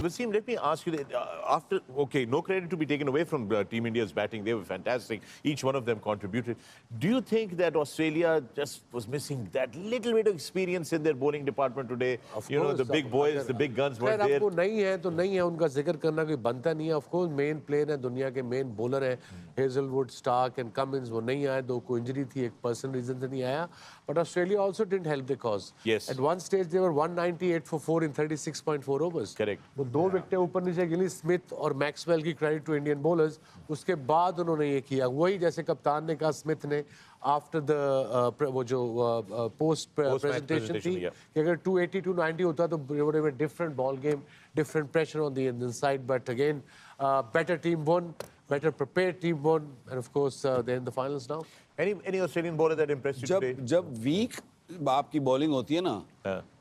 Wasim, let me ask you, after, okay, no credit to be taken away from Team India's batting. They were fantastic. Each one of them contributed. Do you think that Australia just was missing that little bit of experience in their bowling department today? You know, the big boys, the big guns weren't there. आपको नहीं है तो नहीं है, उनका जिक्र करना कोई बनता नहीं है. Of course, मेन प्लेयर है, दुनिया के मेन बॉलर है. हेजलवुड, स्टार्क एंड कमिंस, वो नहीं आए. दो को इंजरी थी, एक पर्सनल रीजन से नहीं आया. But Australia also didn't help the cause. Yes. At one stage they were 198 for 4 in 36.4 overs. Correct. वो दो विकेटें ऊपर नीचे गिली. स्मिथ और मैक्सवेल की क्रेडिट टू इंडियन बॉलर्स. उसके बाद उन्होंने ये किया. वही जैसे कप्तान ने कहा, स्मिथ ने आफ्टर द वो जो पोस्ट प्रेजेंटेशन थी कि अगर 280 290 होता तो would have a different ball game, different pressure on the Indian side. But again, better team won, better prepared team won, and of course they're in the finals now. Any Australian bowler that impressed you today? जब week आपकी bowling होती है ना,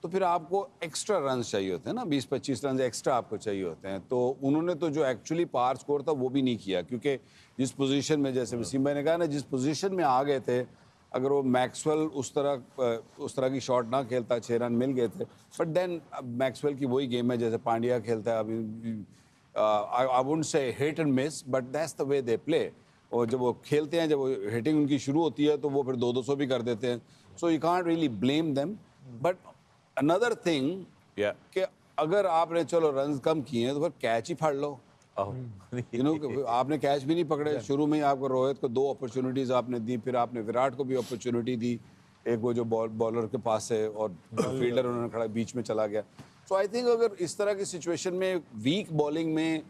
तो फिर आपको extra run चाहिए होते हैं ना, 20-25 रन एक्स्ट्रा आपको चाहिए होते हैं. तो उन्होंने तो जो एक्चुअली पार स्कोर था वो भी नहीं किया, क्योंकि जिस पोजीशन में, जैसे वसीम भाई ने कहा ना, जिस पोजीशन में आ गए थे, अगर वो मैक्सवेल उस तरह की शॉट ना खेलता, 6 रन मिल गए थे. बट देन मैक्सवेल की वही गेम है जैसे पांड्या खेलता है अभी. I wouldn't say hit and miss, but that's the way they play. और जब वो खेलते हैं, जब वो हिटिंग उनकी शुरू होती है, तो वो फिर 200 भी कर देते हैं. So you can't really blame them. But another thing कि अगर आपने चलो रन कम किए हैं तो फिर कैच ही फाड़ लो. यू नो, आपने कैच भी नहीं पकड़े. शुरू में ही आपको रोहित को 2 अपॉर्चुनिटीज आपने दी, फिर आपने विराट को भी अपॉर्चुनिटी दी. एक वो जो बॉलर के पास है और फील्डर उन्होंने खड़ा बीच में चला गया. सो आई थिंक अगर इस तरह की सिचुएशन में वीक बॉलिंग में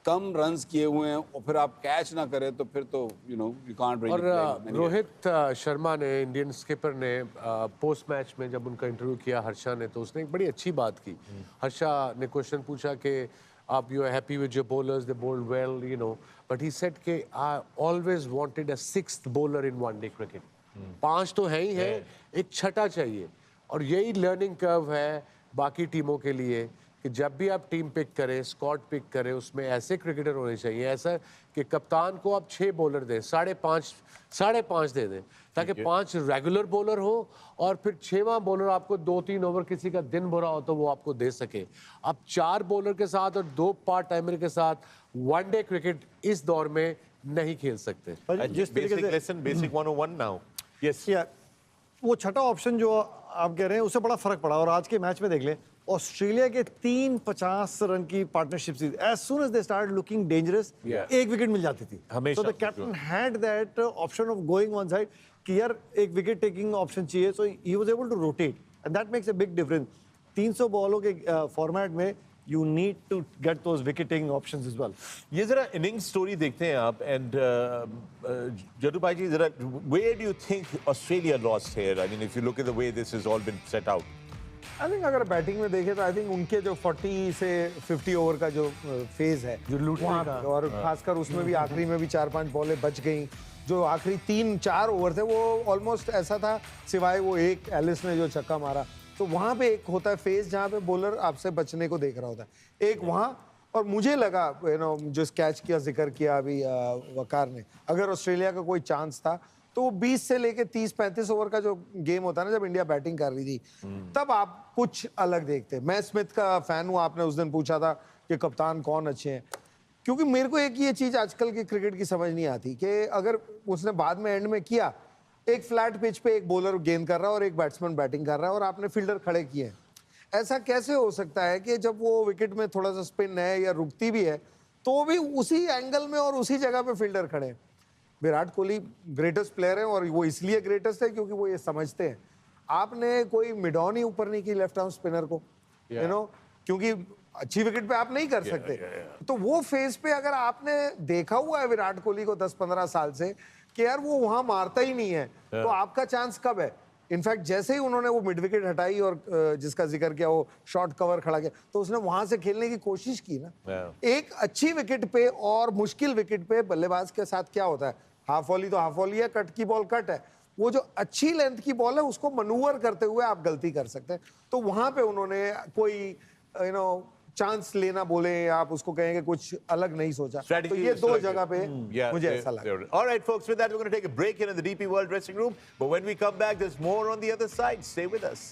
कम रन्स किए हुए हैं और फिर आप कैच ना करें, तो फिर तो you know you can't really play. और रोहित शर्मा ने, इंडियन स्किपर ने, पोस्ट मैच में जब उनका इंटरव्यू किया हर्षा ने, तो उसने एक बड़ी अच्छी बात की. हर्षा ने क्वेश्चन पूछा कि आप you are happy with your bowlers, they bowled well, you know, but he said कि I always wanted a 6th bowler in one day cricket. 5 तो है ही है, एक छठा चाहिए. और यही लर्निंग कर्व है बाकी टीमों के लिए कि जब भी आप टीम पिक करें, स्क्वाड पिक करें, उसमें ऐसे क्रिकेटर होने चाहिए, ऐसा कि कप्तान को आप 6 बॉलर दें, 5.5 दे दें, ताकि 5 रेगुलर बॉलर हो और फिर 6वां बॉलर आपको 2-3 ओवर किसी का दिन बुरा हो तो वो आपको दे सके. आप 4 बॉलर के साथ और 2 पार्ट टाइमर के साथ वनडे क्रिकेट इस दौर में नहीं खेल सकते. Basic 101 now. Yes. वो छठा ऑप्शन जो आप कह रहे हैं उससे बड़ा फर्क पड़ा. और आज के मैच में देख लें, ऑस्ट्रेलिया के 3 50 रन की पार्टनरशिप थी. As soon as they start looking dangerous, एक विकेट मिल जाती थी. So the captain had that option of going one side कि यार एक विकेट टेकिंग ऑप्शन चाहिए. So he was able to rotate and that makes a big difference. 300 बॉलों के फॉर्मेट में you need to get those wicket taking options as well. ये जरा innings story देखते हैं आप. एंड जदू भाई जी, जरा where do you think Australia lost here? I mean, if you look at the way this has all been set out. I think अगर batting में देखें तो आई थिंक उनके जो 40 से 50 ओवर का जो फेज है, जो लूटने का, और खासकर उसमें भी आखिरी में भी 4-5 बॉलें बच गई. जो आखिरी 3-4 ओवर थे वो ऑलमोस्ट ऐसा था, सिवाय वो एक एलिस ने जो छक्का मारा, तो वहाँ पे एक होता है फेज जहाँ पे बॉलर आपसे बचने को देख रहा होता है. एक वहाँ, और मुझे लगा यू नो जिस कैच का जिक्र किया अभी वकार ने, अगर ऑस्ट्रेलिया का कोई चांस था तो वो 20 से लेके 30-35 ओवर का जो गेम होता है ना, जब इंडिया बैटिंग कर रही थी, तब आप कुछ अलग देखते. मैं स्मिथ का फैन हूँ. आपने उस दिन पूछा था कि कप्तान कौन अच्छे हैं, क्योंकि मेरे को एक ये चीज आजकल की क्रिकेट की समझ नहीं आती कि अगर उसने बाद में एंड में किया, एक फ्लैट पिच पे एक बॉलर गेंद कर रहा है और एक बैट्समैन बैटिंग कर रहा है और आपने फील्डर खड़े किए, ऐसा कैसे हो सकता है कि जब वो विकेट में थोड़ा सा स्पिन है या रुकती भी है तो भी उसी एंगल में और उसी जगह पे फील्डर खड़े हैं. विराट कोहली ग्रेटेस्ट प्लेयर है और वो इसलिए ग्रेटेस्ट है क्योंकि वो ये समझते हैं. आपने कोई मिड ऑन ही ऊपर नहीं की लेफ्ट आर्म स्पिनर को, यू नो, क्योंकि अच्छी विकेट पे आप नहीं कर सकते. तो वो फेज पे अगर आपने देखा हुआ है विराट कोहली को 10-15 साल से कि यार वो वहां मारता ही नहीं है, तो आपका चांस कब है? इनफैक्ट जैसे ही उन्होंने वो मिड विकेट हटाई और जिसका जिक्र किया, वो शॉर्ट कवर खड़ा किया, तो उसने वहां से खेलने की कोशिश की ना. एक अच्छी विकेट पे और मुश्किल विकेट पे बल्लेबाज के साथ क्या होता है, हाफ वॉली तो हाफ वॉली है, कट की बॉल कट है. वो जो अच्छी लेंथ की बॉल है उसको मनूवर करते हुए आप गलती कर सकते हैं. तो वहां पे उन्होंने कोई यू नो चांस लेना बोले, आप उसको कहेंगे कुछ अलग नहीं सोचा. तो ये 2 जगह पे मुझे ऐसा लगा. All right, folks, with that we're going to take a break here in the DP World dressing room. But when we come back, there's more on the other side. Stay with us.